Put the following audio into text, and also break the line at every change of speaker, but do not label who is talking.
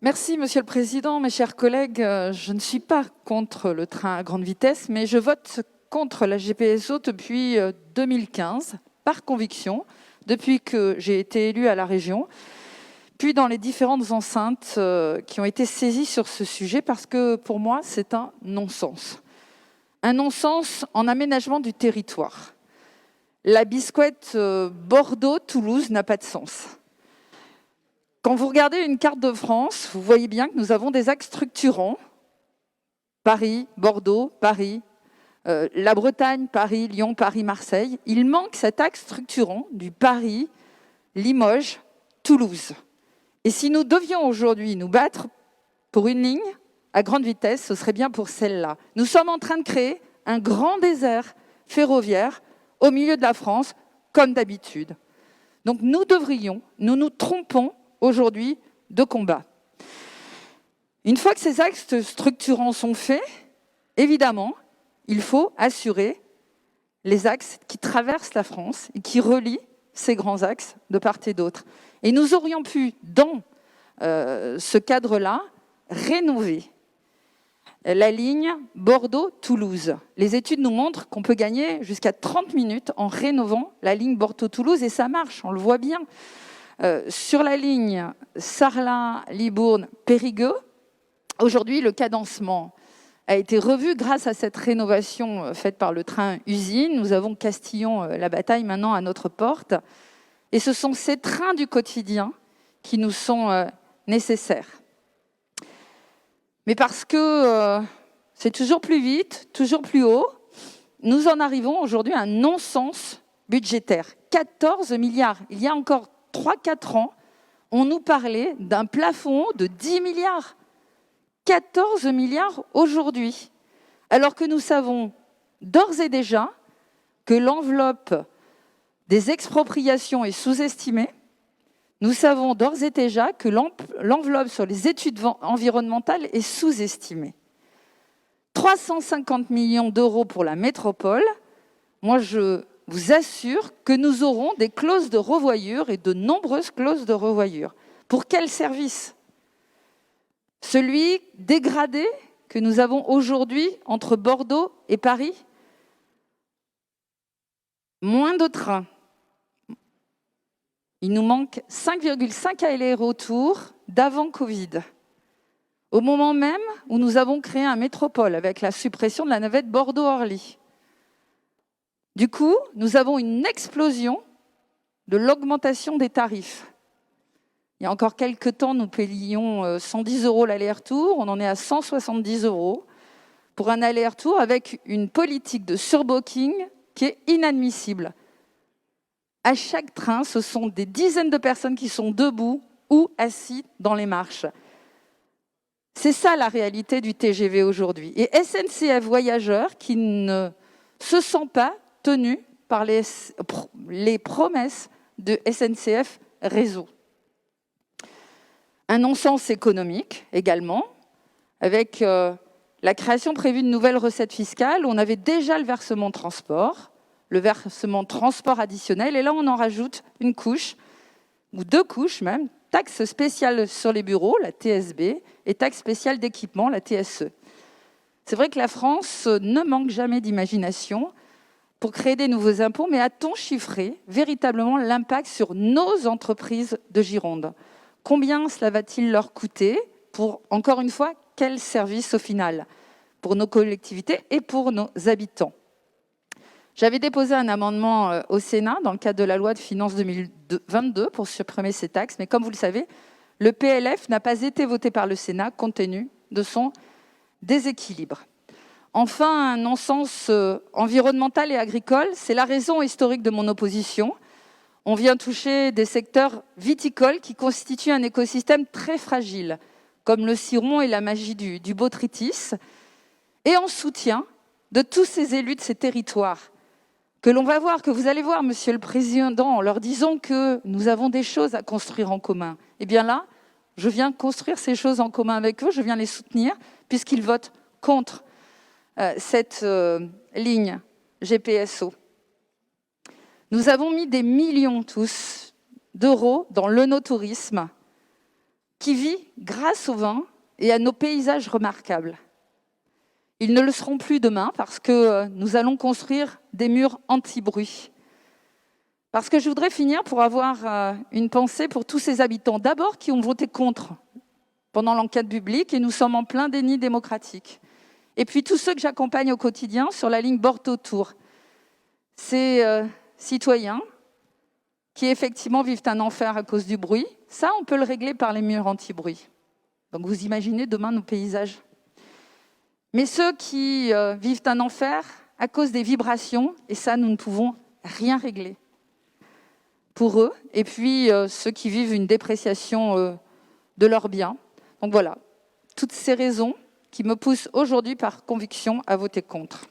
Merci, Monsieur le Président. Mes chers collègues, je ne suis pas contre le train à grande vitesse, mais je vote contre la GPSO depuis 2015, par conviction, depuis que j'ai été élue à la région, puis dans les différentes enceintes qui ont été saisies sur ce sujet, parce que pour moi, c'est un non-sens. Un non-sens en aménagement du territoire. La bisquette Bordeaux-Toulouse n'a pas de sens. Quand vous regardez une carte de France, vous voyez bien que nous avons des axes structurants. Paris, Bordeaux, Paris, la Bretagne, Paris, Lyon, Paris, Marseille. Il manque cet axe structurant du Paris, Limoges, Toulouse. Et si nous devions aujourd'hui nous battre pour une ligne à grande vitesse, ce serait bien pour celle-là. Nous sommes en train de créer un grand désert ferroviaire au milieu de la France, comme d'habitude. Donc nous nous trompons aujourd'hui de combat. Une fois que ces axes structurants sont faits, évidemment, il faut assurer les axes qui traversent la France et qui relient ces grands axes de part et d'autre. Et nous aurions pu, dans ce cadre-là, rénover la ligne Bordeaux-Toulouse. Les études nous montrent qu'on peut gagner jusqu'à 30 minutes en rénovant la ligne Bordeaux-Toulouse, et ça marche, on le voit bien. Sur la ligne Sarlat-Libourne-Périgueux, aujourd'hui, le cadencement a été revu grâce à cette rénovation faite par le train-usine. Nous avons Castillon-la Bataille maintenant à notre porte. Et ce sont ces trains du quotidien qui nous sont nécessaires. Mais parce que c'est toujours plus vite, toujours plus haut, nous en arrivons aujourd'hui à un non-sens budgétaire. 14 milliards. Il y a encore 3-4 ans, on nous parlait d'un plafond de 10 milliards. 14 milliards aujourd'hui. Alors que nous savons d'ores et déjà que l'enveloppe des expropriations est sous-estimée. Nous savons d'ores et déjà que l'enveloppe sur les études environnementales est sous-estimée. 350 millions d'euros pour la métropole. Moi, je vous assure que nous aurons des clauses de revoyure et de nombreuses clauses de revoyure. Pour quel service ? Celui dégradé que nous avons aujourd'hui entre Bordeaux et Paris ? Moins de trains. Il nous manque 5,5 allers-retours d'avant Covid. Au moment même où nous avons créé un métropole avec la suppression de la navette Bordeaux-Orly. Du coup, nous avons une explosion de l'augmentation des tarifs. Il y a encore quelques temps, nous payions 110 € l'aller-retour. On en est à 170 € pour un aller-retour avec une politique de surbooking qui est inadmissible. À chaque train, ce sont des dizaines de personnes qui sont debout ou assis dans les marches. C'est ça la réalité du TGV aujourd'hui. Et SNCF Voyageurs qui ne se sent pas tenu par les promesses de SNCF Réseau. Un non-sens économique également, avec la création prévue de nouvelles recettes fiscales. On avait déjà le versement transport additionnel, et là on en rajoute une couche, ou 2 couches même, taxe spéciale sur les bureaux, la TSB, et taxe spéciale d'équipement, la TSE. C'est vrai que la France ne manque jamais d'imagination pour créer des nouveaux impôts, mais a-t-on chiffré véritablement l'impact sur nos entreprises de Gironde ? Combien cela va-t-il leur coûter pour, encore une fois, quel service au final pour nos collectivités et pour nos habitants ? J'avais déposé un amendement au Sénat dans le cadre de la loi de finances 2022 pour supprimer ces taxes, mais comme vous le savez, le PLF n'a pas été voté par le Sénat compte tenu de son déséquilibre. Enfin, un non-sens environnemental et agricole, c'est la raison historique de mon opposition. On vient toucher des secteurs viticoles qui constituent un écosystème très fragile, comme le ciron et la magie du botrytis, et en soutien de tous ces élus de ces territoires, que l'on va voir, que vous allez voir, Monsieur le Président, en leur disant que nous avons des choses à construire en commun. Eh bien là, je viens construire ces choses en commun avec eux, je viens les soutenir, puisqu'ils votent contre cette ligne GPSO. Nous avons mis des millions tous d'euros dans l'œnotourisme qui vit grâce au vin et à nos paysages remarquables. Ils ne le seront plus demain parce que nous allons construire des murs anti-bruit. Parce que je voudrais finir pour avoir une pensée pour tous ces habitants, d'abord qui ont voté contre pendant l'enquête publique, et nous sommes en plein déni démocratique. Et puis tous ceux que j'accompagne au quotidien sur la ligne Bordeaux-Tours, ces citoyens qui effectivement vivent un enfer à cause du bruit, ça on peut le régler par les murs anti-bruit. Donc vous imaginez demain nos paysages. Mais ceux qui vivent un enfer à cause des vibrations, et ça nous ne pouvons rien régler pour eux, et puis ceux qui vivent une dépréciation de leurs biens. Donc voilà, toutes ces raisons qui me poussent aujourd'hui par conviction à voter contre.